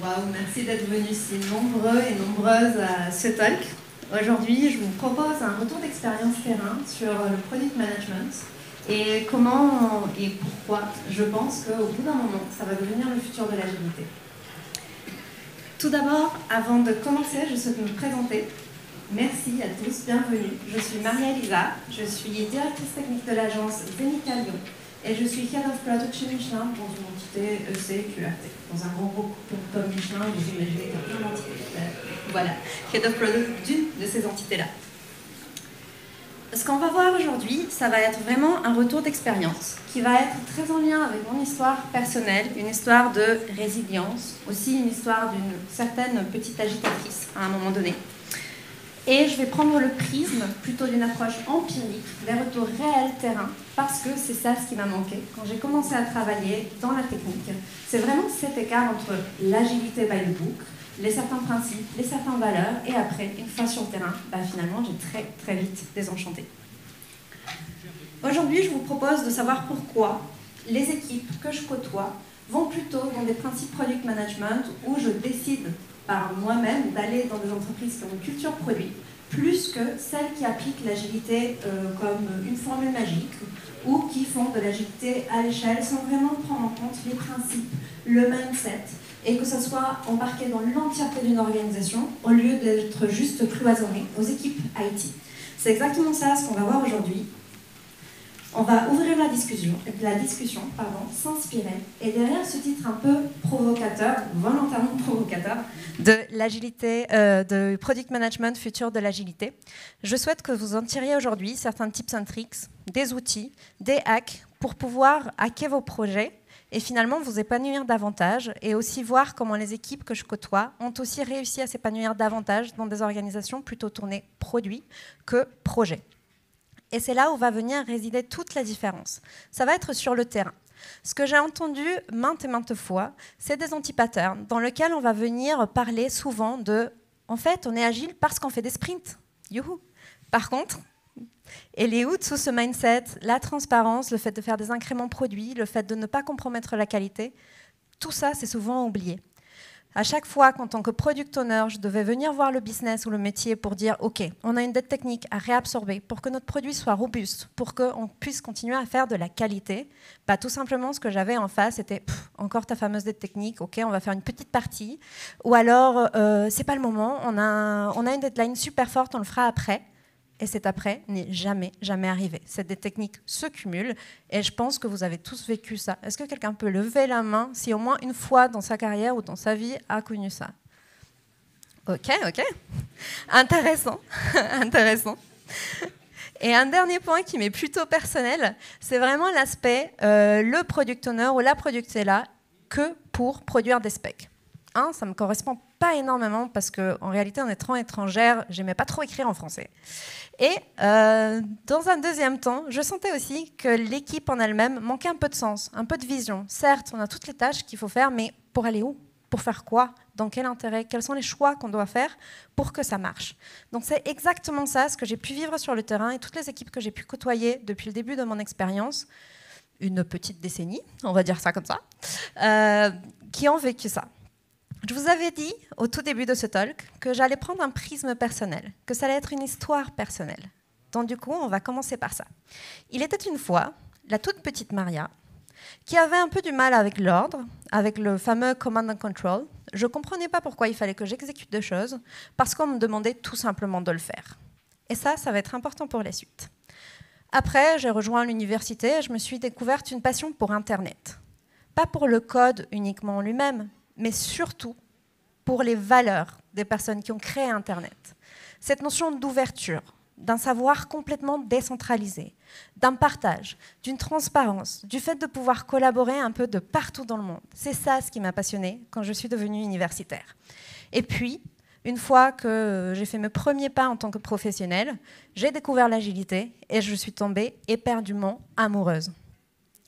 Waouh, merci d'être venus si nombreux et nombreuses à ce talk. Aujourd'hui, je vous propose un retour d'expérience terrain sur le product management et comment et pourquoi je pense qu'au bout d'un moment, ça va devenir le futur de l'agilité. Tout d'abord, avant de commencer, je souhaite me présenter. Merci à tous, bienvenue. Je suis Maria-Elisa, je suis directrice technique de l'agence Zenica Lyon et je suis Head of Production Michelin dans une entité EC-QRT. Dans un grand groupe comme Michelin, vous imaginez qu'il y a plein d'entités. Voilà, Head of Product d'une de ces entités-là. Ce qu'on va voir aujourd'hui, ça va être vraiment un retour d'expérience qui va être très en lien avec mon histoire personnelle, une histoire de résilience, aussi une histoire d'une certaine petite agitatrice à un moment donné. Et je vais prendre le prisme plutôt d'une approche empirique, des retours réels terrain, parce que c'est ça ce qui m'a manqué quand j'ai commencé à travailler dans la technique. C'est vraiment cet écart entre l'agilité by the book, les certains principes, les certaines valeurs, et après, une fois sur le terrain, finalement, j'ai très vite désenchanté. Aujourd'hui, je vous propose de savoir pourquoi les équipes que je côtoie vont plutôt dans des principes product management où je décide par moi-même d'aller dans des entreprises qui ont une culture produit, plus que celles qui appliquent l'agilité comme une formule magique ou qui font de l'agilité à l'échelle sans vraiment prendre en compte les principes, le mindset, et que ça soit embarqué dans l'entièreté d'une organisation au lieu d'être juste cloisonné aux équipes IT. C'est exactement ça ce qu'on va voir aujourd'hui. On va ouvrir la discussion, s'inspirer, et derrière ce titre un peu provocateur, volontairement provocateur, de l'agilité, de Product Management, futur de l'agilité, je souhaite que vous en tiriez aujourd'hui certains tips and tricks, des outils, des hacks pour pouvoir hacker vos projets et finalement vous épanouir davantage et aussi voir comment les équipes que je côtoie ont aussi réussi à s'épanouir davantage dans des organisations plutôt tournées produits que projets. Et c'est là où va venir résider toute la différence. Ça va être sur le terrain. Ce que j'ai entendu maintes et maintes fois, c'est des anti-patterns dans lesquels on va venir parler souvent de « en fait, on est agile parce qu'on fait des sprints ». Youhou. Par contre, elle est où sous ce mindset, la transparence, le fait de faire des incréments produits, le fait de ne pas compromettre la qualité, tout ça, c'est souvent oublié. À chaque fois qu'en tant que product owner, je devais venir voir le business ou le métier pour dire « Ok, on a une dette technique à réabsorber pour que notre produit soit robuste, pour qu'on puisse continuer à faire de la qualité », tout simplement, ce que j'avais en face, c'était « Encore ta fameuse dette technique, ok, on va faire une petite partie. » Ou alors « C'est pas le moment, on a une deadline super forte, on le fera après. » Et cet après n'est jamais arrivé. Cette dette technique se cumule et je pense que vous avez tous vécu ça. Est-ce que quelqu'un peut lever la main si au moins une fois dans sa carrière ou dans sa vie a connu ça? Ok. Intéressant. Intéressant. Et un dernier point qui m'est plutôt personnel, c'est vraiment l'aspect le product owner ou la product est là que pour produire des specs. Ça ne me correspond pas énormément parce qu'en réalité, en étant étrangère, je n'aimais pas trop écrire en français. Et dans un deuxième temps, je sentais aussi que l'équipe en elle-même manquait un peu de sens, un peu de vision. Certes, on a toutes les tâches qu'il faut faire, mais pour aller où? Pour faire quoi? Dans quel intérêt? Quels sont les choix qu'on doit faire pour que ça marche? Donc c'est exactement ça, ce que j'ai pu vivre sur le terrain et toutes les équipes que j'ai pu côtoyer depuis le début de mon expérience, une petite décennie, on va dire ça comme ça, qui ont vécu ça. Je vous avais dit au tout début de ce talk que j'allais prendre un prisme personnel, que ça allait être une histoire personnelle. Donc du coup, on va commencer par ça. Il était une fois la toute petite Maria qui avait un peu du mal avec l'ordre, avec le fameux command and control. Je ne comprenais pas pourquoi il fallait que j'exécute des choses, parce qu'on me demandait tout simplement de le faire. Et ça va être important pour la suite. Après, j'ai rejoint l'université et je me suis découverte une passion pour Internet. Pas pour le code uniquement en lui-même, mais surtout pour les valeurs des personnes qui ont créé Internet. Cette notion d'ouverture, d'un savoir complètement décentralisé, d'un partage, d'une transparence, du fait de pouvoir collaborer un peu de partout dans le monde. C'est ça ce qui m'a passionnée quand je suis devenue universitaire. Et puis, une fois que j'ai fait mes premiers pas en tant que professionnelle, j'ai découvert l'agilité et je suis tombée éperdument amoureuse.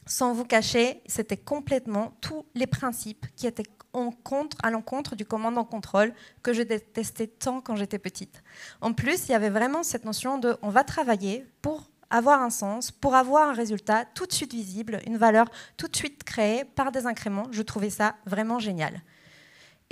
Sans vous cacher, c'était complètement tous les principes qui étaient à l'encontre du command and control que je détestais tant quand j'étais petite. En plus, il y avait vraiment cette notion de on va travailler pour avoir un sens, pour avoir un résultat tout de suite visible, une valeur tout de suite créée par des incréments. Je trouvais ça vraiment génial.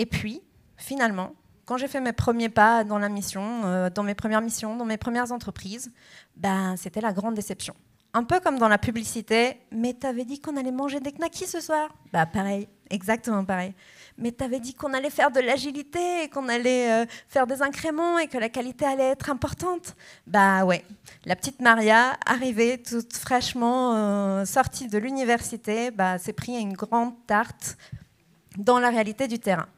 Et puis, finalement, quand j'ai fait mes premiers pas dans la mission, dans mes premières missions, dans mes premières entreprises, ben, c'était la grande déception. Un peu comme dans la publicité, mais t'avais dit qu'on allait manger des knackis ce soir. Bah pareil, exactement pareil. Mais t'avais dit qu'on allait faire de l'agilité, et qu'on allait faire des incréments et que la qualité allait être importante. Bah ouais, la petite Maria, arrivée toute fraîchement sortie de l'université, bah, s'est pris une grande tarte dans la réalité du terrain.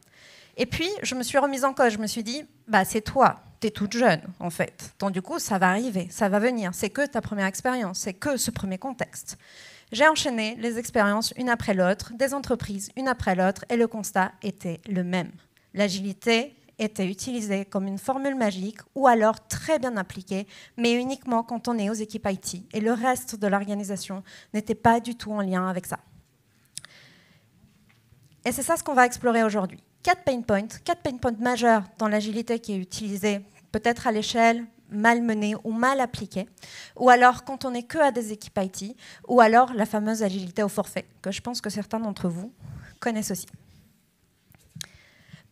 Et puis, je me suis remise en cause. Je me suis dit, bah, c'est toi, tu es toute jeune, en fait. Donc, du coup, ça va arriver, ça va venir. C'est que ta première expérience, c'est que ce premier contexte. J'ai enchaîné les expériences une après l'autre, des entreprises une après l'autre, et le constat était le même. L'agilité était utilisée comme une formule magique, ou alors très bien appliquée, mais uniquement quand on est aux équipes IT. Et le reste de l'organisation n'était pas du tout en lien avec ça. Et c'est ça ce qu'on va explorer aujourd'hui. 4 pain points majeurs dans l'agilité qui est utilisée peut-être à l'échelle, mal menée ou mal appliquée, ou alors quand on n'est que à des équipes IT, ou alors la fameuse agilité au forfait, que je pense que certains d'entre vous connaissent aussi.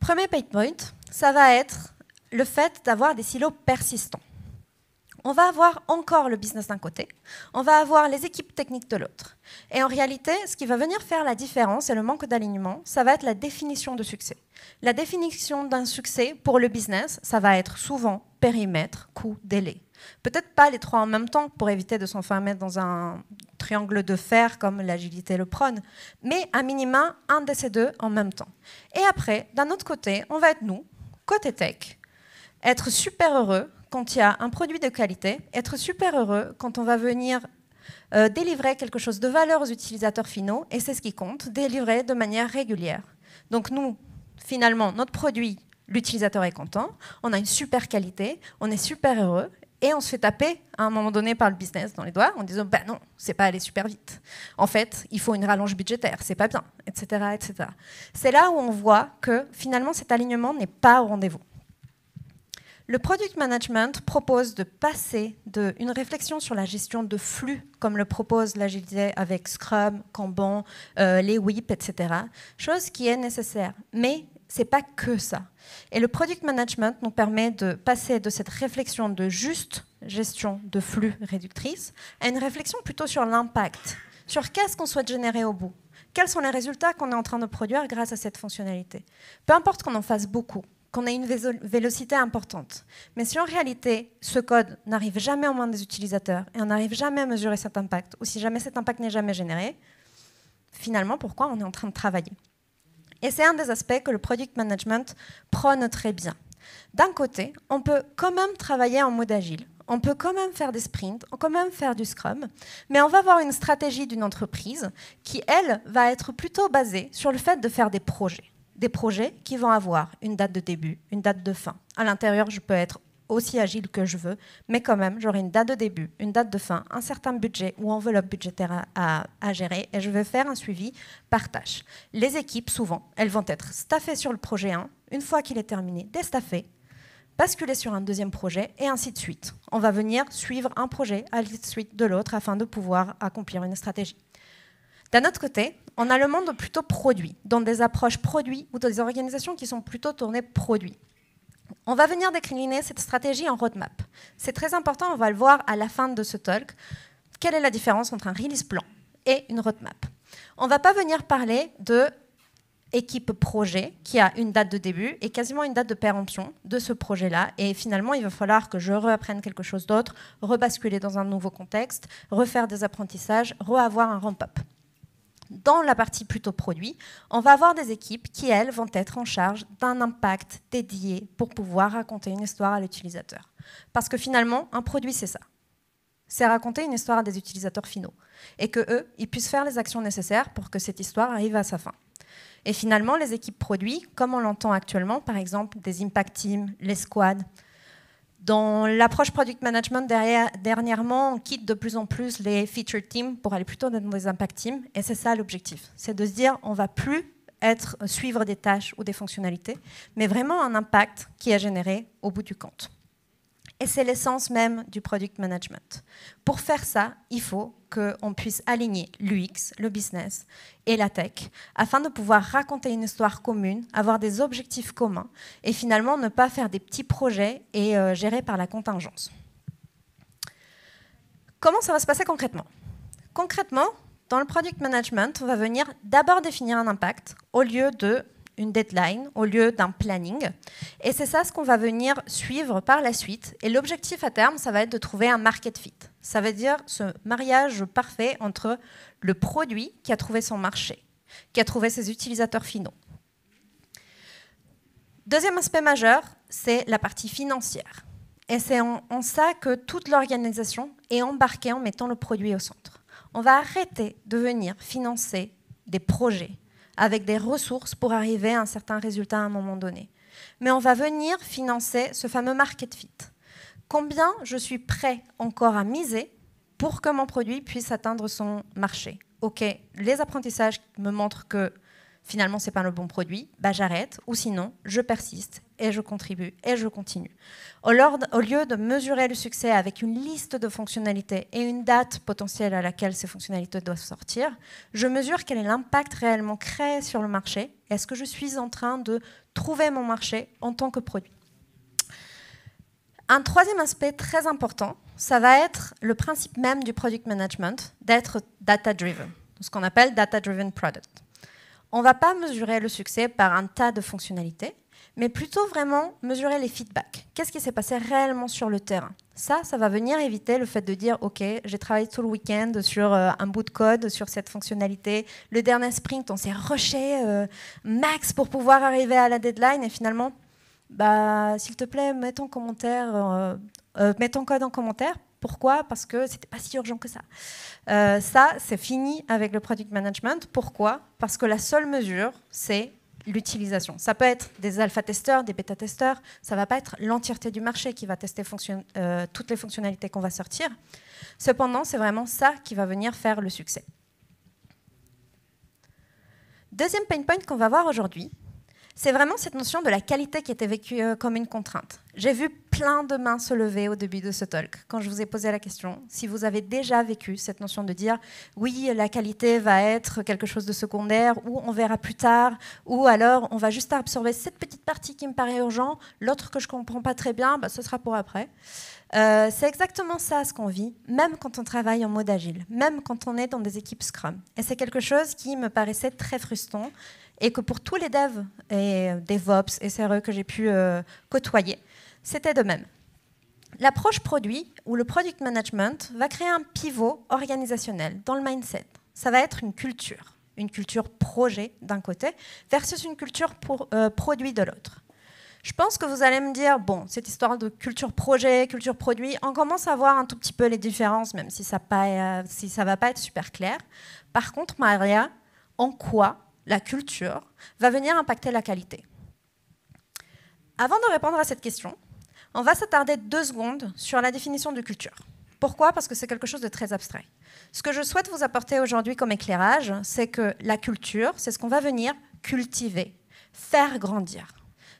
Premier pain point, ça va être le fait d'avoir des silos persistants. On va avoir encore le business d'un côté, on va avoir les équipes techniques de l'autre. Et en réalité, ce qui va venir faire la différence et le manque d'alignement, ça va être la définition de succès. La définition d'un succès pour le business, ça va être souvent périmètre, coût, délai. Peut-être pas les trois en même temps pour éviter de s'enfermer dans un triangle de fer comme l'agilité le prône, mais à minima, un de ces deux en même temps. Et après, d'un autre côté, on va être nous, côté tech, être super heureux quand il y a un produit de qualité, être super heureux quand on va venir délivrer quelque chose de valeur aux utilisateurs finaux, et c'est ce qui compte, délivrer de manière régulière. Donc nous, finalement, notre produit, l'utilisateur est content, on a une super qualité, on est super heureux, et on se fait taper à un moment donné par le business dans les doigts en disant bah non, c'est pas allé super vite. En fait, il faut une rallonge budgétaire, c'est pas bien, etc., etc. C'est là où on voit que finalement cet alignement n'est pas au rendez-vous. Le product management propose de passer d'une réflexion sur la gestion de flux, comme le propose l'agilité avec Scrum, Kanban, les WIP, etc., chose qui est nécessaire. Mais ce n'est pas que ça. Et le product management nous permet de passer de cette réflexion de juste gestion de flux réductrice à une réflexion plutôt sur l'impact, sur qu'est-ce qu'on souhaite générer au bout. Quels sont les résultats qu'on est en train de produire grâce à cette fonctionnalité. Peu importe qu'on en fasse beaucoup, qu'on ait une vélocité importante. Mais si en réalité, ce code n'arrive jamais aux mains des utilisateurs et on n'arrive jamais à mesurer cet impact, ou si jamais cet impact n'est jamais généré, finalement, pourquoi on est en train de travailler? Et c'est un des aspects que le product management prône très bien. D'un côté, on peut quand même travailler en mode agile, on peut quand même faire des sprints, on peut quand même faire du Scrum, mais on va avoir une stratégie d'une entreprise qui, elle, va être plutôt basée sur le fait de faire des projets. Des projets qui vont avoir une date de début, une date de fin. À l'intérieur, je peux être aussi agile que je veux, mais quand même, j'aurai une date de début, une date de fin, un certain budget ou enveloppe budgétaire à gérer, et je vais faire un suivi par tâche. Les équipes, souvent, elles vont être staffées sur le projet 1, une fois qu'il est terminé, déstaffées, basculer sur un deuxième projet, et ainsi de suite. On va venir suivre un projet à la suite de l'autre afin de pouvoir accomplir une stratégie. D'un autre côté, on a le monde plutôt produit, dans des approches produits ou dans des organisations qui sont plutôt tournées produits. On va venir décliner cette stratégie en roadmap. C'est très important, on va le voir à la fin de ce talk. Quelle est la différence entre un release plan et une roadmap? On ne va pas venir parler de équipe projet qui a une date de début et quasiment une date de péremption de ce projet-là. Et finalement, il va falloir que je reapprenne quelque chose d'autre, rebasculer dans un nouveau contexte, refaire des apprentissages, reavoir un ramp-up. Dans la partie plutôt produit, on va avoir des équipes qui, elles, vont être en charge d'un impact dédié pour pouvoir raconter une histoire à l'utilisateur. Parce que finalement, un produit, c'est ça. C'est raconter une histoire à des utilisateurs finaux. Et qu'eux, ils puissent faire les actions nécessaires pour que cette histoire arrive à sa fin. Et finalement, les équipes produits, comme on l'entend actuellement, par exemple, des impact teams, les squads. Dans l'approche product management, dernièrement, on quitte de plus en plus les feature teams pour aller plutôt dans des impact teams. Et c'est ça l'objectif. C'est de se dire, on ne va plus suivre des tâches ou des fonctionnalités, mais vraiment un impact qui est généré au bout du compte. Et c'est l'essence même du product management. Pour faire ça, il faut qu'on puisse aligner l'UX, le business et la tech, afin de pouvoir raconter une histoire commune, avoir des objectifs communs, et finalement ne pas faire des petits projets et gérer par la contingence. Comment ça va se passer concrètement? Concrètement, dans le product management, on va venir d'abord définir un impact au lieu d'une deadline, au lieu d'un planning. Et c'est ça ce qu'on va venir suivre par la suite. Et l'objectif à terme, ça va être de trouver un market fit. Ça veut dire ce mariage parfait entre le produit qui a trouvé son marché, qui a trouvé ses utilisateurs finaux. Deuxième aspect majeur, c'est la partie financière. Et c'est en ça que toute l'organisation est embarquée en mettant le produit au centre. On va arrêter de venir financer des projets avec des ressources pour arriver à un certain résultat à un moment donné. Mais on va venir financer ce fameux market fit. Combien je suis prêt encore à miser pour que mon produit puisse atteindre son marché? Ok, les apprentissages me montrent que finalement ce n'est pas le bon produit, bah j'arrête, ou sinon je persiste et je contribue et je continue. Au lieu de mesurer le succès avec une liste de fonctionnalités et une date potentielle à laquelle ces fonctionnalités doivent sortir, je mesure quel est l'impact réellement créé sur le marché. Est-ce que je suis en train de trouver mon marché en tant que produit? Un troisième aspect très important, ça va être le principe même du product management, d'être data-driven, ce qu'on appelle data-driven product. On ne va pas mesurer le succès par un tas de fonctionnalités, mais plutôt vraiment mesurer les feedbacks. Qu'est-ce qui s'est passé réellement sur le terrain? Ça va venir éviter le fait de dire « Ok, j'ai travaillé tout le week-end sur un bout de code, sur cette fonctionnalité. Le dernier sprint, on s'est rushé max pour pouvoir arriver à la deadline. Et finalement, bah, s'il te plaît, mets ton code en commentaire. Pourquoi? Parce que c'était pas si urgent que ça. Ça, c'est fini avec le product management. Pourquoi? Parce que la seule mesure, c'est l'utilisation. Ça peut être des alpha-testeurs, des bêta-testeurs. Ça ne va pas être l'entièreté du marché qui va tester toutes les fonctionnalités qu'on va sortir. Cependant, c'est vraiment ça qui va venir faire le succès. Deuxième pain point qu'on va voir aujourd'hui, c'est vraiment cette notion de la qualité qui était vécue comme une contrainte. J'ai vu plein de mains se lever au début de ce talk, quand je vous ai posé la question, si vous avez déjà vécu cette notion de dire « oui, la qualité va être quelque chose de secondaire, ou on verra plus tard, ou alors on va juste absorber cette petite partie qui me paraît urgent, l'autre que je ne comprends pas très bien, bah, ce sera pour après ». C'est exactement ça ce qu'on vit, même quand on travaille en mode agile, même quand on est dans des équipes Scrum. Et c'est quelque chose qui me paraissait très frustrant, et que pour tous les devs et DevOps et SRE que j'ai pu côtoyer, c'était de même. L'approche produit ou le product management va créer un pivot organisationnel dans le mindset. Ça va être une culture projet d'un côté versus une culture produit de l'autre. Je pense que vous allez me dire, bon, cette histoire de culture projet, culture produit, on commence à voir un tout petit peu les différences, même si ça ne va pas être super clair. Par contre, Maria, en quoi la culture va venir impacter la qualité? Avant de répondre à cette question, on va s'attarder 2 secondes sur la définition de culture. Pourquoi? Parce que c'est quelque chose de très abstrait. Ce que je souhaite vous apporter aujourd'hui comme éclairage, c'est que la culture, c'est ce qu'on va venir cultiver, faire grandir.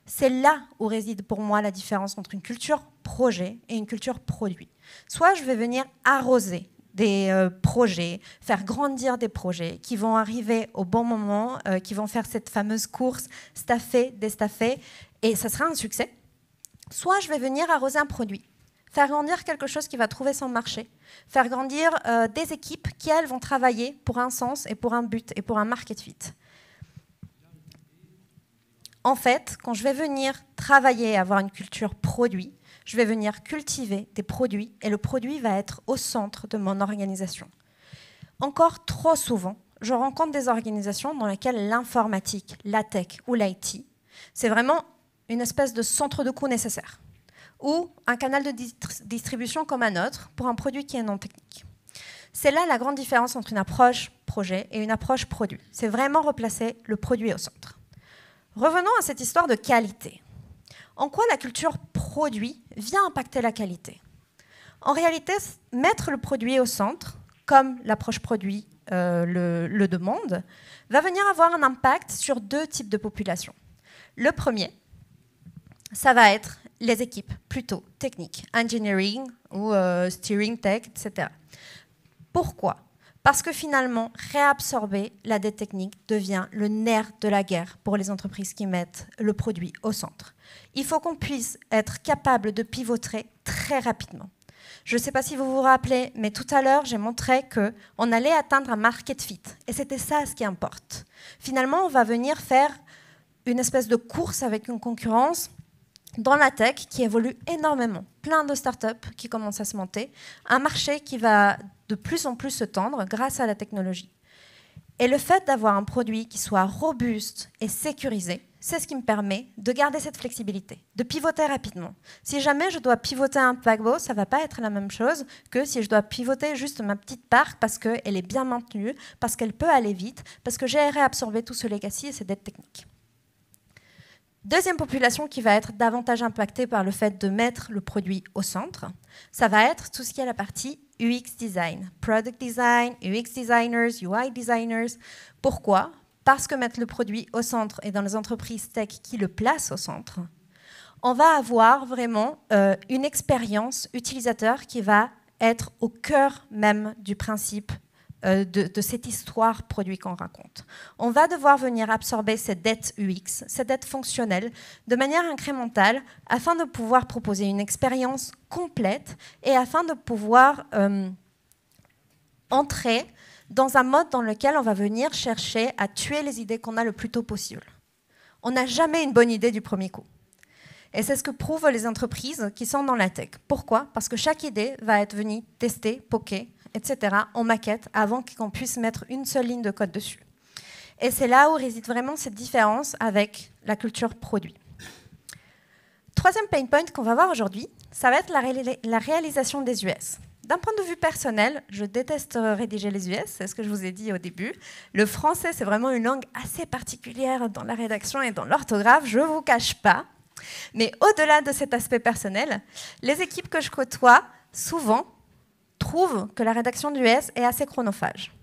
C'est là où réside pour moi la différence entre une culture projet et une culture produit. Soit je vais venir arroser des projets, faire grandir des projets qui vont arriver au bon moment, qui vont faire cette fameuse course staffer, déstaffer, et ça sera un succès. Soit je vais venir arroser un produit, faire grandir quelque chose qui va trouver son marché, faire grandir des équipes qui, elles, vont travailler pour un sens et pour un but et pour un market fit. En fait, quand je vais venir travailler, avoir une culture produit, je vais venir cultiver des produits et le produit va être au centre de mon organisation. Encore trop souvent, je rencontre des organisations dans lesquelles l'informatique, la tech ou l'IT, c'est vraiment une espèce de centre de coût nécessaire ou un canal de distribution comme un autre pour un produit qui est non technique. C'est là la grande différence entre une approche projet et une approche produit. C'est vraiment replacer le produit au centre. Revenons à cette histoire de qualité. En quoi la culture produit vient impacter la qualité? En réalité, mettre le produit au centre, comme l'approche produit le demande, va venir avoir un impact sur 2 types de populations. Le premier, ça va être les équipes plutôt techniques, engineering ou steering tech, etc. Pourquoi ? Parce que finalement, réabsorber la dette technique devient le nerf de la guerre pour les entreprises qui mettent le produit au centre. Il faut qu'on puisse être capable de pivoter très rapidement. Je ne sais pas si vous vous rappelez, mais tout à l'heure, j'ai montré qu'on allait atteindre un market fit. Et c'était ça ce qui importe. Finalement, on va venir faire une espèce de course avec une concurrence dans la tech qui évolue énormément. Plein de startups qui commencent à se monter. Un marché qui va de plus en plus se tendre grâce à la technologie. Et le fait d'avoir un produit qui soit robuste et sécurisé, c'est ce qui me permet de garder cette flexibilité, de pivoter rapidement. Si jamais je dois pivoter un paquebot, ça ne va pas être la même chose que si je dois pivoter juste ma petite part parce qu'elle est bien maintenue, parce qu'elle peut aller vite, parce que j'ai réabsorbé tout ce legacy et ces dettes techniques. Deuxième population qui va être davantage impactée par le fait de mettre le produit au centre, ça va être tout ce qui est la partie UX design, product design, UX designers, UI designers. Pourquoi ? Parce que mettre le produit au centre et dans les entreprises tech qui le placent au centre, on va avoir vraiment une expérience utilisateur qui va être au cœur même du principe de cette histoire produit qu'on raconte. On va devoir venir absorber cette dette UX, cette dette fonctionnelle, de manière incrémentale afin de pouvoir proposer une expérience complète et afin de pouvoir entrer dans un mode dans lequel on va venir chercher à tuer les idées qu'on a le plus tôt possible. On n'a jamais une bonne idée du premier coup. Et c'est ce que prouvent les entreprises qui sont dans la tech. Pourquoi ? Parce que chaque idée va être venue tester, poker, etc., en maquette, avant qu'on puisse mettre une seule ligne de code dessus. Et c'est là où réside vraiment cette différence avec la culture produit. Troisième pain point qu'on va voir aujourd'hui, ça va être la réalisation des US. D'un point de vue personnel, je déteste rédiger les US, c'est ce que je vous ai dit au début. Le français, c'est vraiment une langue assez particulière dans la rédaction et dans l'orthographe, je ne vous cache pas. Mais au-delà de cet aspect personnel, les équipes que je côtoie, souvent, trouvent que la rédaction d'US est assez chronophage.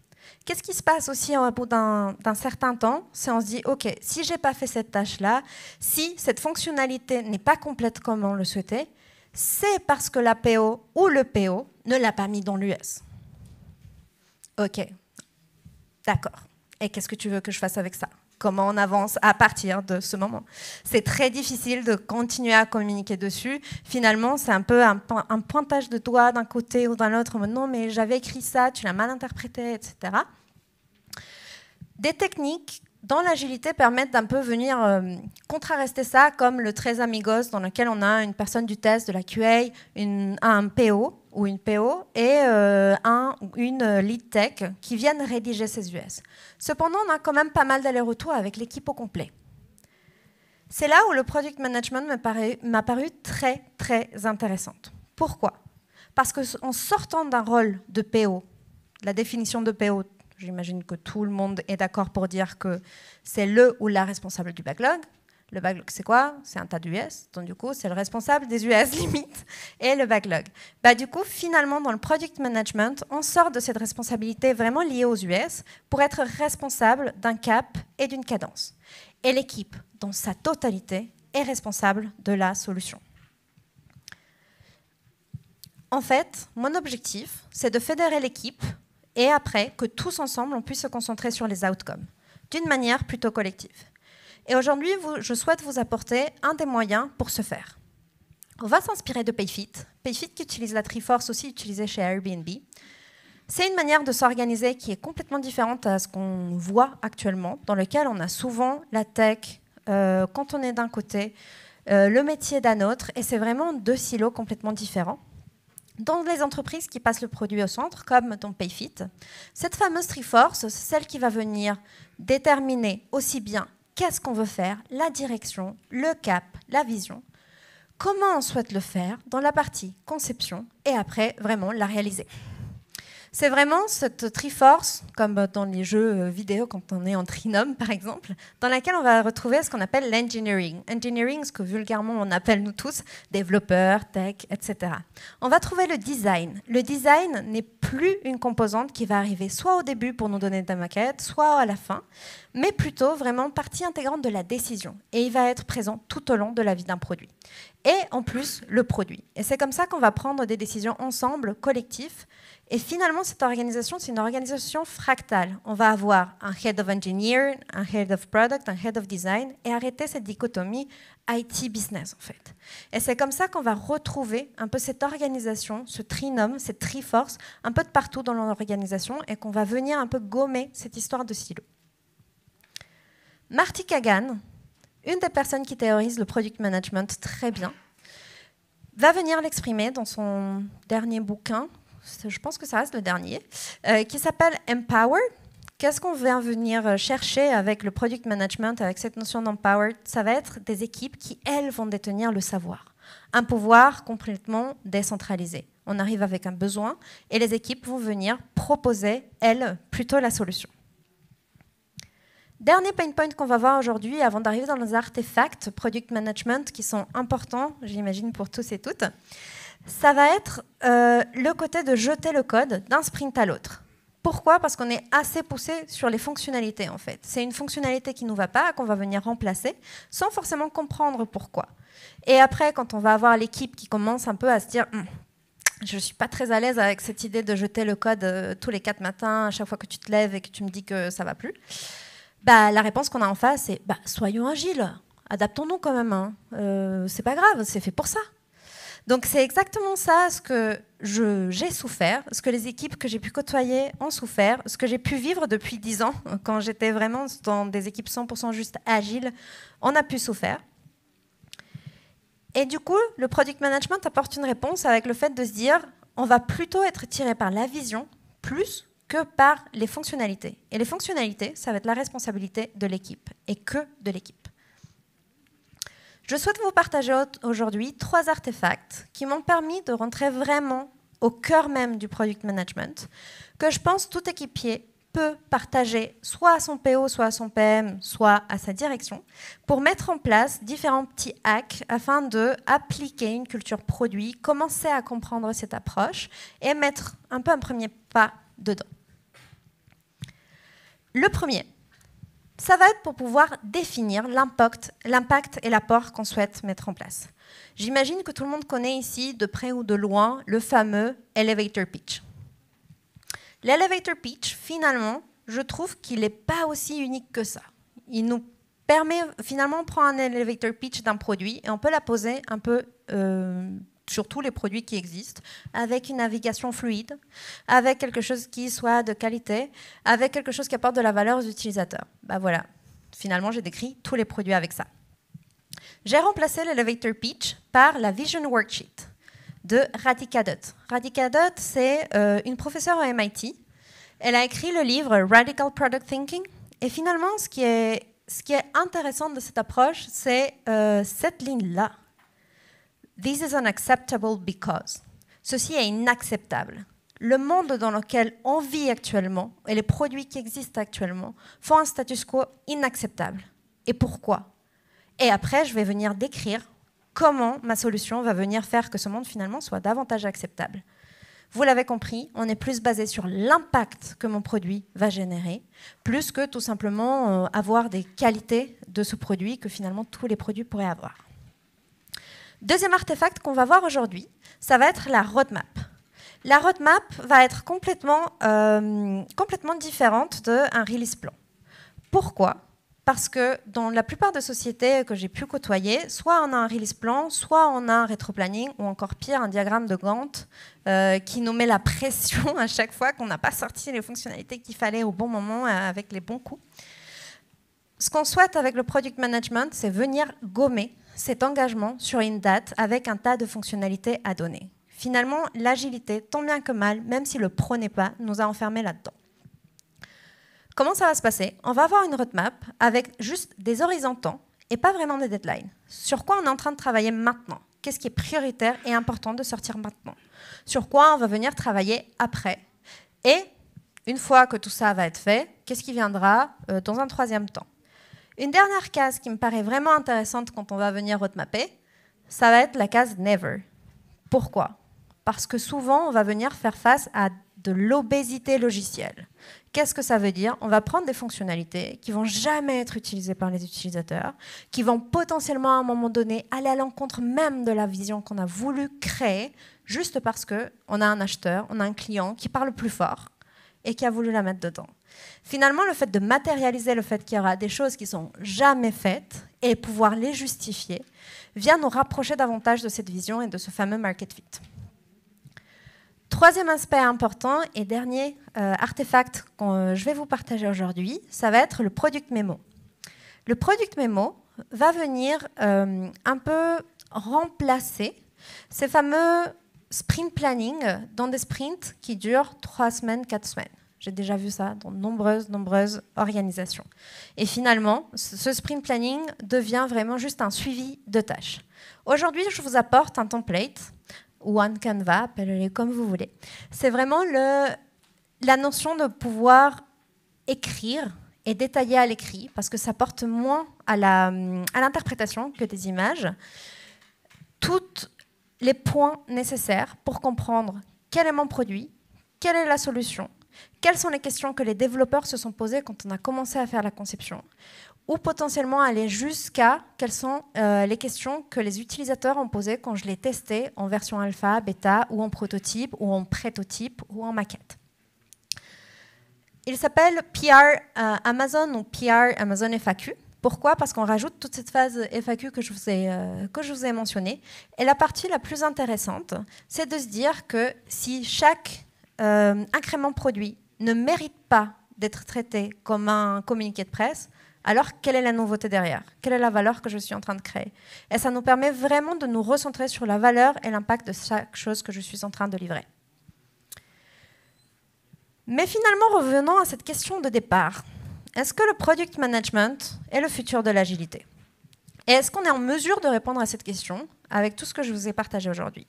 Qu'est-ce qui se passe aussi au bout d'un certain temps ? C'est on se dit, OK, si je n'ai pas fait cette tâche-là, si cette fonctionnalité n'est pas complète comme on le souhaitait, c'est parce que la PO ou le PO ne l'a pas mis dans l'US. OK, d'accord. Et qu'est-ce que tu veux que je fasse avec ça ? Comment on avance à partir de ce moment ? C'est très difficile de continuer à communiquer dessus. Finalement, c'est un peu un pointage de doigt d'un côté ou d'un autre. Non, mais j'avais écrit ça, tu l'as mal interprété, etc. Des techniques dans l'agilité permettent d'un peu venir contrarrester ça, comme le Tres Amigos, dans lequel on a une personne du test, de la QA, un PO ou une PO et une lead tech qui viennent rédiger ces US. Cependant, on a quand même pas mal d'allers-retours avec l'équipe au complet. C'est là où le product management m'a paru très, très intéressante. Pourquoi ? Parce qu'en sortant d'un rôle de PO, la définition de PO, j'imagine que tout le monde est d'accord pour dire que c'est le ou la responsable du backlog. Le backlog, c'est quoi ? C'est un tas d'US. Donc, du coup, c'est le responsable des US limite et le backlog. Du coup, finalement, dans le product management, on sort de cette responsabilité vraiment liée aux US pour être responsable d'un cap et d'une cadence. Et l'équipe, dans sa totalité, est responsable de la solution. En fait, mon objectif, c'est de fédérer l'équipe et après, que tous ensemble, on puisse se concentrer sur les outcomes, d'une manière plutôt collective. Et aujourd'hui, je souhaite vous apporter un des moyens pour ce faire. On va s'inspirer de Payfit. Payfit qui utilise la Triforce aussi utilisée chez Airbnb. C'est une manière de s'organiser qui est complètement différente à ce qu'on voit actuellement, dans lequel on a souvent la tech quand on est d'un côté, le métier d'un autre, et c'est vraiment deux silos complètement différents. Dans les entreprises qui passent le produit au centre, comme dans Payfit, cette fameuse Triforce, c'est celle qui va venir déterminer aussi bien qu'est-ce qu'on veut faire, la direction, le cap, la vision, comment on souhaite le faire dans la partie conception et après vraiment la réaliser. C'est vraiment cette Triforce, comme dans les jeux vidéo quand on est en trinôme par exemple, dans laquelle on va retrouver ce qu'on appelle l'engineering. Engineering, ce que vulgairement on appelle nous tous développeurs, tech, etc. On va trouver le design. Le design n'est plus une composante qui va arriver soit au début pour nous donner des maquettes, soit à la fin, mais plutôt vraiment partie intégrante de la décision. Et il va être présent tout au long de la vie d'un produit. et en plus le produit. Et c'est comme ça qu'on va prendre des décisions ensemble, collectives. Et finalement, cette organisation, c'est une organisation fractale. On va avoir un head of engineer, un head of product, un head of design, et arrêter cette dichotomie IT-business, en fait. Et c'est comme ça qu'on va retrouver un peu cette organisation, ce trinôme, cette triforce, un peu de partout dans l'organisation, et qu'on va venir un peu gommer cette histoire de silo. Marty Kagan, une des personnes qui théorise le product management très bien, va venir l'exprimer dans son dernier bouquin, je pense que ça reste le dernier, qui s'appelle Empower. Qu'est-ce qu'on va venir chercher avec le product management, avec cette notion d'empower? Ça va être des équipes qui, elles, vont détenir le savoir. Un pouvoir complètement décentralisé. On arrive avec un besoin et les équipes vont venir proposer, elles, plutôt la solution. Dernier pain point qu'on va voir aujourd'hui, avant d'arriver dans les artefacts product management qui sont importants, j'imagine, pour tous et toutes, ça va être le côté de jeter le code d'un sprint à l'autre. Pourquoi? Parce qu'on est assez poussé sur les fonctionnalités, en fait. C'est une fonctionnalité qui ne nous va pas, qu'on va venir remplacer, sans forcément comprendre pourquoi. Et après, quand on va avoir l'équipe qui commence un peu à se dire je ne suis pas très à l'aise avec cette idée de jeter le code tous les 4 matins, à chaque fois que tu te lèves et que tu me dis que ça ne va plus, la réponse qu'on a en face, c'est soyons agiles, adaptons-nous quand même. Hein. C'est pas grave, c'est fait pour ça. Donc c'est exactement ça ce que j'ai souffert, ce que les équipes que j'ai pu côtoyer ont souffert, ce que j'ai pu vivre depuis 10 ans, quand j'étais vraiment dans des équipes 100% juste agiles, on a pu souffrir. Et du coup, le product management apporte une réponse avec le fait de se dire on va plutôt être tiré par la vision plus que par les fonctionnalités. Et les fonctionnalités, ça va être la responsabilité de l'équipe, et que de l'équipe. Je souhaite vous partager aujourd'hui 3 artefacts qui m'ont permis de rentrer vraiment au cœur même du product management, que je pense tout équipier peut partager soit à son PO, soit à son PM, soit à sa direction, pour mettre en place différents petits hacks afin d'appliquer une culture produit, commencer à comprendre cette approche et mettre un peu un premier pas dedans. Le premier, ça va être pour pouvoir définir l'impact et l'apport qu'on souhaite mettre en place. J'imagine que tout le monde connaît ici, de près ou de loin, le fameux elevator pitch. L'elevator pitch, finalement, je trouve qu'il n'est pas aussi unique que ça. Il nous permet, finalement, on prend un elevator pitch d'un produit et on peut la poser un peu sur tous les produits qui existent, avec une navigation fluide, avec quelque chose qui soit de qualité, avec quelque chose qui apporte de la valeur aux utilisateurs. Voilà, finalement, j'ai décrit tous les produits avec ça. J'ai remplacé l'elevator pitch par la vision worksheet de Radhika Dutt. Radhika Dutt, c'est une professeure au MIT. Elle a écrit le livre Radical Product Thinking. Et finalement, ce qui est intéressant de cette approche, c'est cette ligne-là. This is unacceptable because. Ceci est inacceptable. Le monde dans lequel on vit actuellement et les produits qui existent actuellement font un status quo inacceptable. Et pourquoi? Et après, je vais venir décrire comment ma solution va venir faire que ce monde finalement soit davantage acceptable. Vous l'avez compris, on est plus basé sur l'impact que mon produit va générer, plus que tout simplement avoir des qualités de ce produit que finalement tous les produits pourraient avoir. Deuxième artefact qu'on va voir aujourd'hui, ça va être la roadmap. La roadmap va être complètement différente d'un release plan. Pourquoi? Parce que dans la plupart des sociétés que j'ai pu côtoyer, soit on a un release plan, soit on a un rétro-planning, ou encore pire, un diagramme de Gantt qui nous met la pression à chaque fois qu'on n'a pas sorti les fonctionnalités qu'il fallait au bon moment avec les bons coups. Ce qu'on souhaite avec le product management, c'est venir gommer cet engagement sur une date avec un tas de fonctionnalités à donner. Finalement, l'agilité, tant bien que mal, même si le prônait pas, nous a enfermés là-dedans. Comment ça va se passer? On va avoir une roadmap avec juste des horizons temps et pas vraiment des deadlines. Sur quoi on est en train de travailler maintenant? Qu'est-ce qui est prioritaire et important de sortir maintenant? Sur quoi on va venir travailler après? Et une fois que tout ça va être fait, qu'est-ce qui viendra dans un troisième temps? Une dernière case qui me paraît vraiment intéressante quand on va venir roadmapper, ça va être la case Never. Pourquoi? Parce que souvent, on va venir faire face à de l'obésité logicielle. Qu'est-ce que ça veut dire? On va prendre des fonctionnalités qui vont jamais être utilisées par les utilisateurs, qui vont potentiellement à un moment donné aller à l'encontre même de la vision qu'on a voulu créer, juste parce qu'on a un acheteur, on a un client qui parle plus fort et qui a voulu la mettre dedans. Finalement, le fait de matérialiser le fait qu'il y aura des choses qui sont jamais faites et pouvoir les justifier vient nous rapprocher davantage de cette vision et de ce fameux market fit. Troisième aspect important et dernier artefact que je vais vous partager aujourd'hui, ça va être le product memo. Le product memo va venir un peu remplacer ces fameux sprint planning dans des sprints qui durent 3 semaines, 4 semaines. J'ai déjà vu ça dans de nombreuses organisations. Et finalement, ce sprint planning devient vraiment juste un suivi de tâches. Aujourd'hui, je vous apporte un template ou un Canva, appelez-le comme vous voulez. C'est vraiment la notion de pouvoir écrire et détailler à l'écrit, parce que ça porte moins à l'interprétation que des images, tous les points nécessaires pour comprendre quel est mon produit, quelle est la solution, quelles sont les questions que les développeurs se sont posées quand on a commencé à faire la conception, ou potentiellement aller jusqu'à quelles sont les questions que les utilisateurs ont posées quand je l'ai testé en version alpha, bêta, ou en prototype, ou en prétotype, ou en maquette. Il s'appelle PR Amazon ou PR Amazon FAQ. Pourquoi? Parce qu'on rajoute toute cette phase FAQ que je vous ai mentionnée. Et la partie la plus intéressante, c'est de se dire que si chaque incrément produit ne mérite pas d'être traité comme un communiqué de presse, alors quelle est la nouveauté derrière? Quelle est la valeur que je suis en train de créer? Et ça nous permet vraiment de nous recentrer sur la valeur et l'impact de chaque chose que je suis en train de livrer. Mais finalement, revenons à cette question de départ. Est-ce que le product management est le futur de l'agilité? Et est-ce qu'on est en mesure de répondre à cette question avec tout ce que je vous ai partagé aujourd'hui?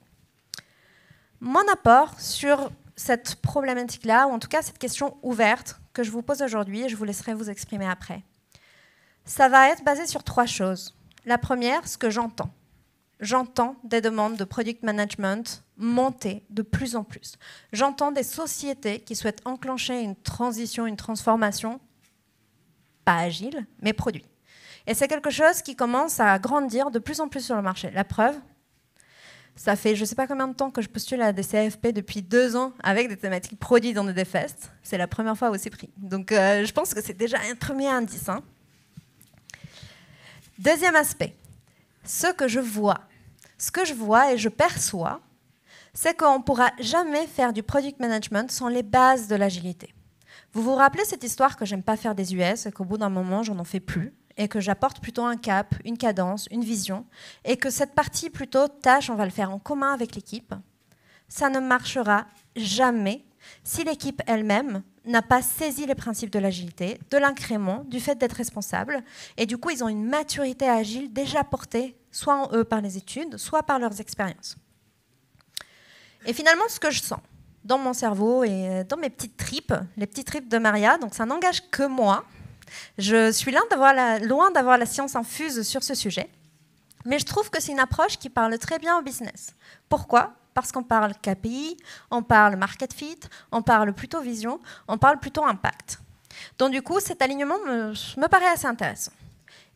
Mon apport sur cette problématique-là, ou en tout cas cette question ouverte que je vous pose aujourd'hui, et je vous laisserai vous exprimer après, ça va être basé sur 3 choses. La première, ce que j'entends. J'entends des demandes de product management monter de plus en plus. J'entends des sociétés qui souhaitent enclencher une transition, une transformation, pas agile, mais produit. Et c'est quelque chose qui commence à grandir de plus en plus sur le marché. La preuve, ça fait je ne sais pas combien de temps que je postule à des CFP depuis 2 ans avec des thématiques produits dans des DevFest. C'est la première fois où c'est pris. Donc je pense que c'est déjà un premier indice. Hein. Deuxième aspect, ce que je vois et je perçois, c'est qu'on ne pourra jamais faire du product management sans les bases de l'agilité. Vous vous rappelez cette histoire que j'aime pas faire des US et qu'au bout d'un moment, j'en fais plus et que j'apporte plutôt un cap, une cadence, une vision et que cette partie plutôt tâche, on va le faire en commun avec l'équipe. Ça ne marchera jamais si l'équipe elle-même n'a pas saisi les principes de l'agilité, de l'incrément, du fait d'être responsable. Et du coup, ils ont une maturité agile déjà portée, soit en eux par les études, soit par leurs expériences. Et finalement, ce que je sens dans mon cerveau et dans mes petites tripes, les petites tripes de Maria, donc ça n'engage que moi. Je suis loin d'avoir la science infuse sur ce sujet, mais je trouve que c'est une approche qui parle très bien au business. Pourquoi ? Parce qu'on parle KPI, on parle market fit, on parle plutôt vision, on parle plutôt impact. Donc du coup, cet alignement me paraît assez intéressant.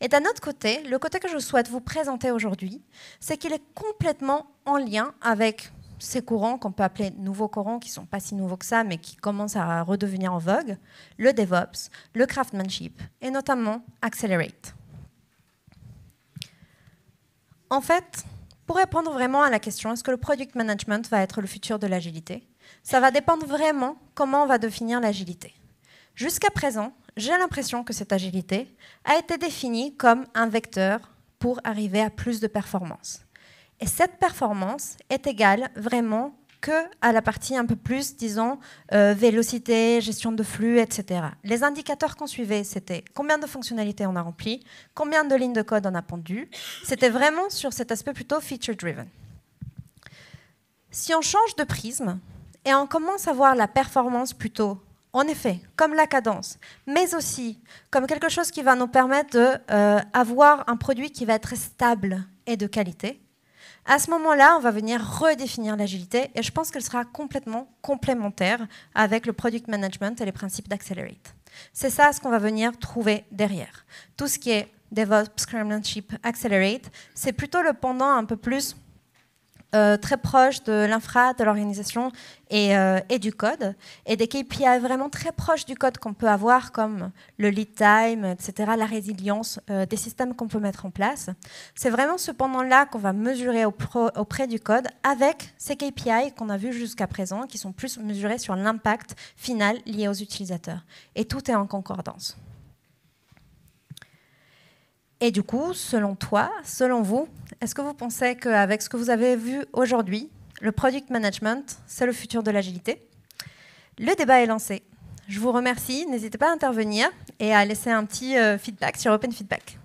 Et d'un autre côté, le côté que je souhaite vous présenter aujourd'hui, c'est qu'il est complètement en lien avec ces courants qu'on peut appeler nouveaux courants, qui ne sont pas si nouveaux que ça, mais qui commencent à redevenir en vogue, le DevOps, le craftsmanship, et notamment Accelerate. En fait, pour répondre vraiment à la question, est-ce que le product management va être le futur de l'agilité? Ça va dépendre vraiment comment on va définir l'agilité. Jusqu'à présent, j'ai l'impression que cette agilité a été définie comme un vecteur pour arriver à plus de performance. Et cette performance est égale vraiment qu'à la partie un peu plus, disons, vélocité, gestion de flux, etc. Les indicateurs qu'on suivait, c'était combien de fonctionnalités on a rempli, combien de lignes de code on a pondu. C'était vraiment sur cet aspect plutôt feature-driven. Si on change de prisme et on commence à voir la performance plutôt, en effet, comme la cadence, mais aussi comme quelque chose qui va nous permettre d'avoir un produit qui va être stable et de qualité, À ce moment-là, on va venir redéfinir l'agilité et je pense qu'elle sera complètement complémentaire avec le product management et les principes d'Accelerate. C'est ça ce qu'on va venir trouver derrière. Tout ce qui est DevOps, Scrum Leadership, Accelerate, c'est plutôt le pendant un peu plus très proche de l'infra, de l'organisation et du code, et des KPI vraiment très proches du code qu'on peut avoir, comme le lead time, etc., la résilience des systèmes qu'on peut mettre en place. C'est vraiment ce pendant-là qu'on va mesurer auprès du code avec ces KPI qu'on a vus jusqu'à présent, qui sont plus mesurés sur l'impact final lié aux utilisateurs. Et tout est en concordance. Et du coup, selon toi, selon vous, est-ce que vous pensez qu'avec ce que vous avez vu aujourd'hui, le product management, c'est le futur de l'agilité? Le débat est lancé. Je vous remercie. N'hésitez pas à intervenir et à laisser un petit feedback sur Open Feedback.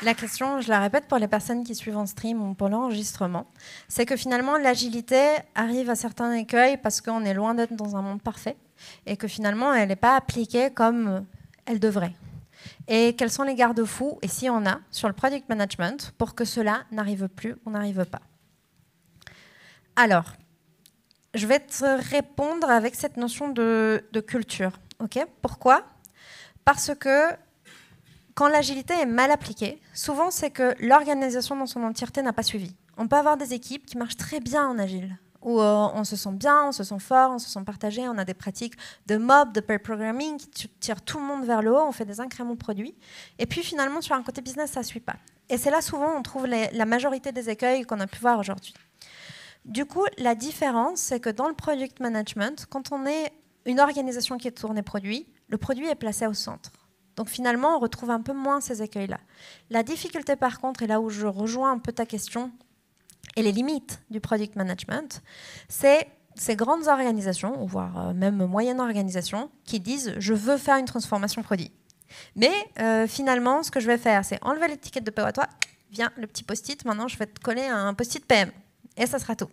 La question, je la répète pour les personnes qui suivent en stream ou pour l'enregistrement, c'est que finalement l'agilité arrive à certains écueils parce qu'on est loin d'être dans un monde parfait et que finalement elle n'est pas appliquée comme elle devrait. Et quels sont les garde-fous, et si on a, sur le product management pour que cela n'arrive plus ou n'arrive pas? Alors, je vais te répondre avec cette notion de culture. Okay? Pourquoi? Parce que quand l'agilité est mal appliquée, souvent c'est que l'organisation dans son entièreté n'a pas suivi. On peut avoir des équipes qui marchent très bien en agile, où on se sent bien, on se sent fort, on se sent partagé, on a des pratiques de mob, de pair programming qui tirent tout le monde vers le haut, on fait des incréments de produits. Et puis finalement, sur un côté business, ça ne suit pas. Et c'est là souvent on trouve la majorité des écueils qu'on a pu voir aujourd'hui. Du coup, la différence, c'est que dans le product management, quand on est une organisation qui est tournée produit, le produit est placé au centre. Donc finalement, on retrouve un peu moins ces écueils-là. La difficulté par contre, et là où je rejoins un peu ta question, et les limites du product management, c'est ces grandes organisations, voire même moyennes organisations, qui disent « je veux faire une transformation produit ». Mais finalement, ce que je vais faire, c'est enlever l'étiquette de PO à toi, viens, le petit post-it, maintenant je vais te coller un post-it PM. Et ça sera tout.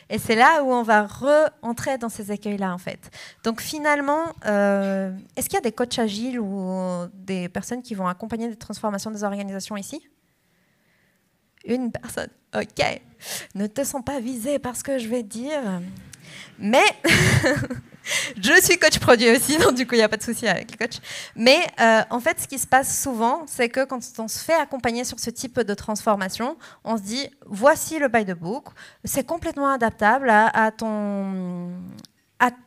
Et c'est là où on va re-entrer dans ces écueils-là, en fait. Donc finalement, est-ce qu'il y a des coachs agiles ou des personnes qui vont accompagner des transformations des organisations ici? Une personne. OK. Ne te sens pas visée par ce que je vais dire. Mais je suis coach produit aussi, donc du coup, il n'y a pas de souci avec les coachs. Mais en fait, ce qui se passe souvent, c'est que quand on se fait accompagner sur ce type de transformation, on se dit, voici le by the book, c'est complètement adaptable à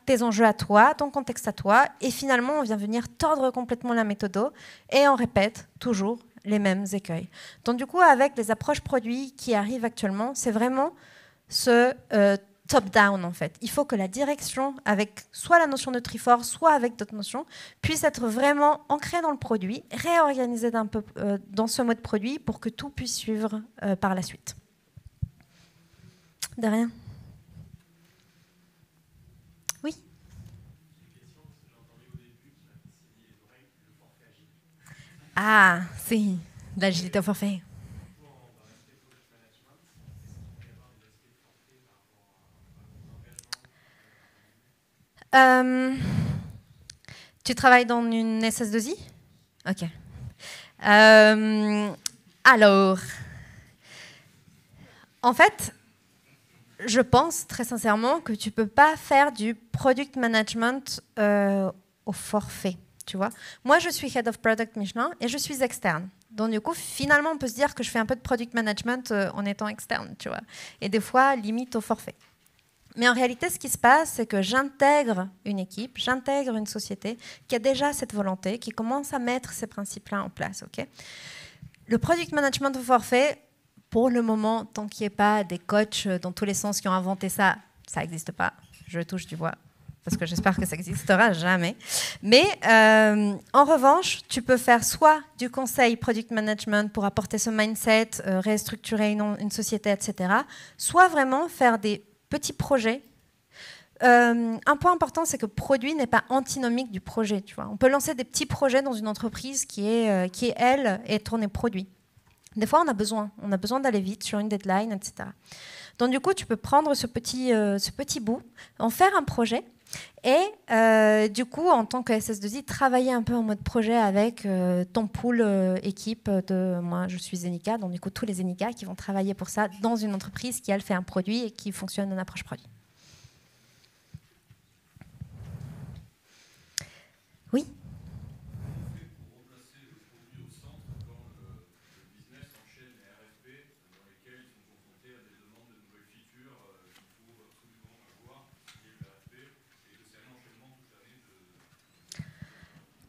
tes enjeux à toi, à ton contexte à toi, et finalement, on vient venir tordre complètement la méthode et on répète toujours les mêmes écueils. Donc du coup, avec les approches produits qui arrivent actuellement, c'est vraiment ce top-down en fait. Il faut que la direction, avec soit la notion de Triforce, soit avec d'autres notions, puisse être vraiment ancrée dans le produit, réorganisée d'un peu dans ce mode produit pour que tout puisse suivre par la suite. De rien. Oui. Ah, si, l'agilité au forfait. Tu travailles dans une SS2I? Ok. Alors, en fait, je pense très sincèrement que tu ne peux pas faire du product management au forfait. Tu vois, moi, je suis Head of Product Michelin et je suis externe. Donc, du coup, finalement, on peut se dire que je fais un peu de product management en étant externe, tu vois. Et des fois, limite au forfait. Mais en réalité, ce qui se passe, c'est que j'intègre une équipe, j'intègre une société qui a déjà cette volonté, qui commence à mettre ces principes-là en place. Okay, le product management au forfait, pour le moment, tant qu'il n'y ait pas des coachs dans tous les sens qui ont inventé ça, ça n'existe pas. Je touche du bois. Parce que j'espère que ça n'existera jamais. Mais en revanche, tu peux faire soit du conseil product management pour apporter ce mindset, restructurer une société, etc. Soit vraiment faire des petits projets. Un point important, c'est que produit n'est pas antinomique du projet. Tu vois. On peut lancer des petits projets dans une entreprise qui elle, est tournée produit. Des fois, on a besoin d'aller vite sur une deadline, etc. Donc du coup, tu peux prendre ce petit bout, en faire un projet, et du coup, en tant que SS2I, travailler un peu en mode projet avec ton pool équipe moi, je suis Zenica, donc du coup, tous les Zenica qui vont travailler pour ça dans une entreprise qui, elle, fait un produit et qui fonctionne en approche produit. Oui.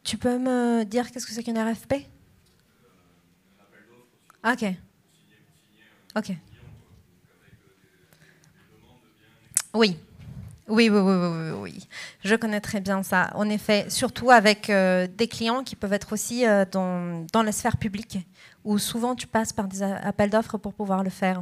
Tu peux me dire qu'est-ce que c'est qu'une RFP? Ok. Ok. Oui. Oui, oui, oui, oui, oui, oui. Je connais très bien ça. En effet, surtout avec des clients qui peuvent être aussi dans la sphère publique, où souvent tu passes par des appels d'offres pour pouvoir le faire.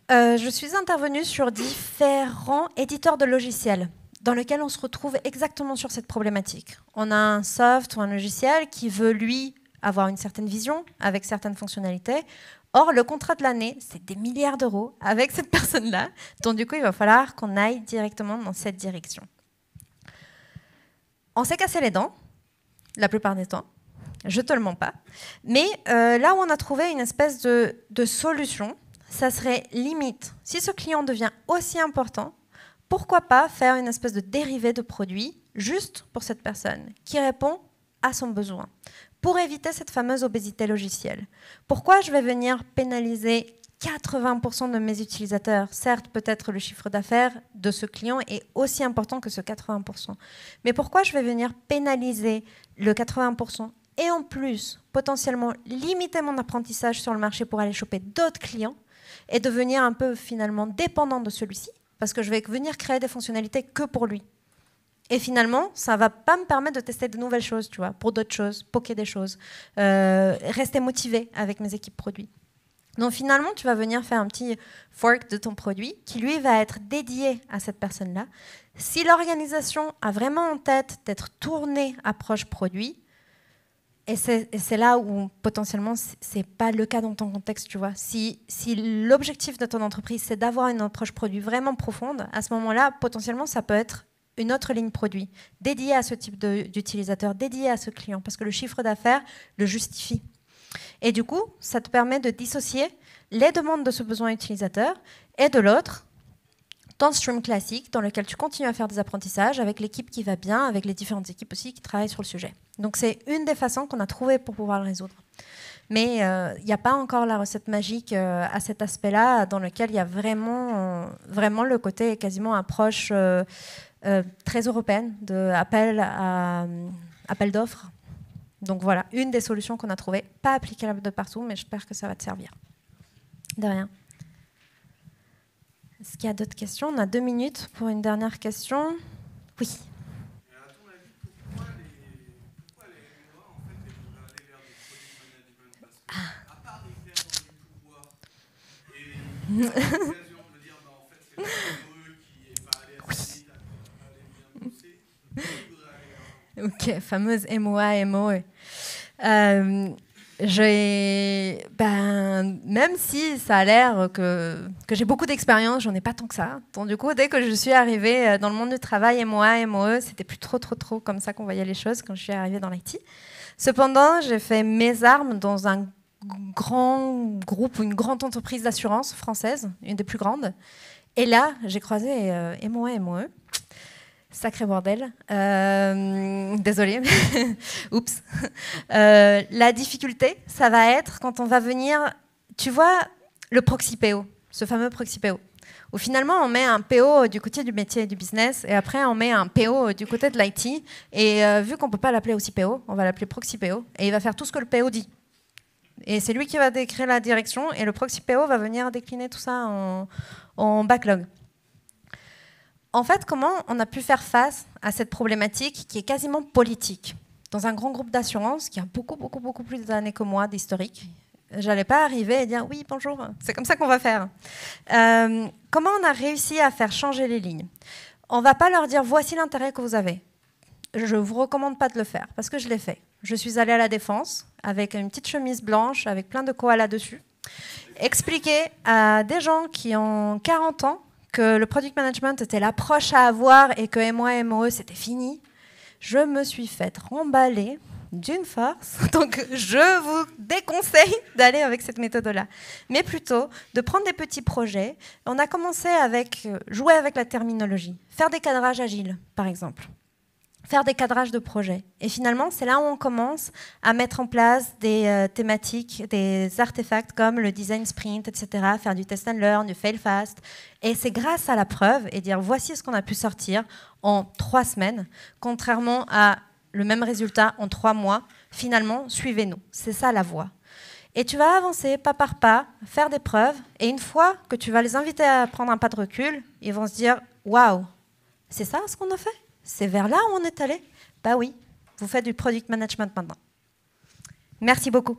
Je suis intervenue sur différents éditeurs de logiciels dans lesquels on se retrouve exactement sur cette problématique. On a un soft ou un logiciel qui veut, lui, avoir une certaine vision avec certaines fonctionnalités. Or, le contrat de l'année, c'est des milliards d'euros avec cette personne-là. Donc, du coup, il va falloir qu'on aille directement dans cette direction. On s'est cassé les dents, la plupart des temps. Je ne te le mens pas. Mais là où on a trouvé une espèce de solution, ça serait limite, si ce client devient aussi important, pourquoi pas faire une espèce de dérivé de produit juste pour cette personne qui répond à son besoin, pour éviter cette fameuse obésité logicielle. Pourquoi je vais venir pénaliser 80% de mes utilisateurs? Certes, peut-être le chiffre d'affaires de ce client est aussi important que ce 80%. Mais pourquoi je vais venir pénaliser le 80% et en plus, potentiellement, limiter mon apprentissage sur le marché pour aller choper d'autres clients et devenir un peu finalement dépendant de celui-ci, parce que je vais venir créer des fonctionnalités que pour lui. Et finalement, ça ne va pas me permettre de tester de nouvelles choses, tu vois, pour d'autres choses, poker des choses, rester motivé avec mes équipes produits. Donc finalement, tu vas venir faire un petit fork de ton produit qui, lui, va être dédié à cette personne-là. Si l'organisation a vraiment en tête d'être tournée approche produit, et c'est là où potentiellement, ce n'est pas le cas dans ton contexte, tu vois. Si l'objectif de ton entreprise, c'est d'avoir une approche produit vraiment profonde, à ce moment-là, potentiellement, ça peut être une autre ligne produit dédiée à ce type d'utilisateur, dédiée à ce client, parce que le chiffre d'affaires le justifie. Et du coup, ça te permet de dissocier les demandes de ce besoin utilisateur et de l'autre, ton stream classique dans lequel tu continues à faire des apprentissages avec l'équipe qui va bien, avec les différentes équipes aussi qui travaillent sur le sujet. Donc c'est une des façons qu'on a trouvées pour pouvoir le résoudre. Mais il n'y a pas encore la recette magique à cet aspect-là dans lequel il y a vraiment le côté quasiment approche très européenne de appel d'offres. Donc voilà, une des solutions qu'on a trouvées, pas applicable de partout, mais j'espère que ça va te servir. De rien. Est-ce qu'il y a d'autres questions? On a 2 minutes pour une dernière question. Oui. À ton avis, pourquoi les MOA en fait vont aller vers du product management? Parce que, à part les faire dans les pouvoirs et l'occasion de me dire bah, en fait c'est le MOE qui n'est pas allé assez vite, à aller bien pousser, il faudrait aller vers. Ok, fameuse MOA, MOE. Même si ça a l'air que j'ai beaucoup d'expérience, j'en ai pas tant que ça. Donc du coup, dès que je suis arrivée dans le monde du travail, MOA, MOE, c'était plus trop comme ça qu'on voyait les choses quand je suis arrivée dans l'IT. Cependant, j'ai fait mes armes dans un grand groupe, une grande entreprise d'assurance française, une des plus grandes. Et là, j'ai croisé MOA, MOE. Sacré bordel. Désolée. Oups. La difficulté, ça va être quand on va venir... Tu vois, le proxy PO, ce fameux proxy PO, où finalement on met un PO du côté du métier et du business, et après on met un PO du côté de l'IT, et vu qu'on ne peut pas l'appeler aussi PO, on va l'appeler proxy PO, et il va faire tout ce que le PO dit. Et c'est lui qui va décrire la direction, et le proxy PO va venir décliner tout ça en backlog. En fait, comment on a pu faire face à cette problématique qui est quasiment politique? Dans un grand groupe d'assurance qui a beaucoup plus d'années que moi d'historique, j'allais pas arriver et dire oui, bonjour, c'est comme ça qu'on va faire. Comment on a réussi à faire changer les lignes? On va pas leur dire voici l'intérêt que vous avez. Je vous recommande pas de le faire parce que je l'ai fait. Je suis allée à la Défense avec une petite chemise blanche avec plein de koalas dessus. Expliquer à des gens qui ont 40 ans que le product management était l'approche à avoir et que MOA, MOE, c'était fini, je me suis faite remballer d'une force. Donc, je vous déconseille d'aller avec cette méthode-là. Mais plutôt de prendre des petits projets. On a commencé avec jouer avec la terminologie. Faire des cadrages agiles, par exemple. Faire des cadrages de projets. Et finalement, c'est là où on commence à mettre en place des thématiques, des artefacts comme le design sprint, etc. Faire du test and learn, du fail fast. Et c'est grâce à la preuve et dire voici ce qu'on a pu sortir en 3 semaines, contrairement à le même résultat en 3 mois. Finalement, suivez-nous. C'est ça la voie. Et tu vas avancer pas par pas, faire des preuves. Et une fois que tu vas les inviter à prendre un pas de recul, ils vont se dire waouh, c'est ça ce qu'on a fait? C'est vers là où on est allé? Bah oui, vous faites du product management maintenant. Merci beaucoup.